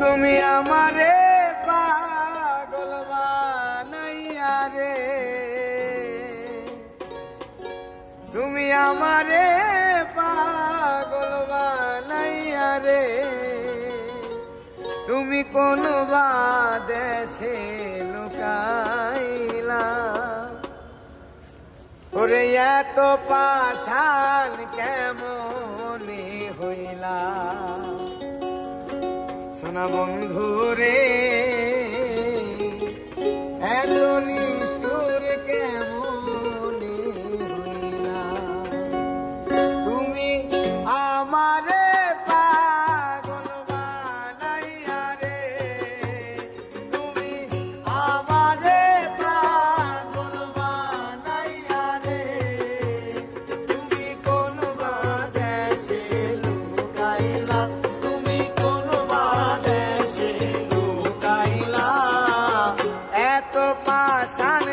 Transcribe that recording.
তুমি আমারে পাগল বানাইয়া রে, তুমি আমারে পাগল বানাইয়া রে, তুমি কোন দেশে লুকাইলা, ওরে এত পাষাণ কেমনে হইলা, সোনা বন্ধু রে এত নিষ্ঠুর কেমনে হইলা, তুমি আমারে পাগল বানাইয়া রে, তুমি আমারে পাগল বানাইয়া রে, তুমি কোন দেশে লুকাইলা, তুমি কোন দেশে লুকাইলা, এত পাষাণ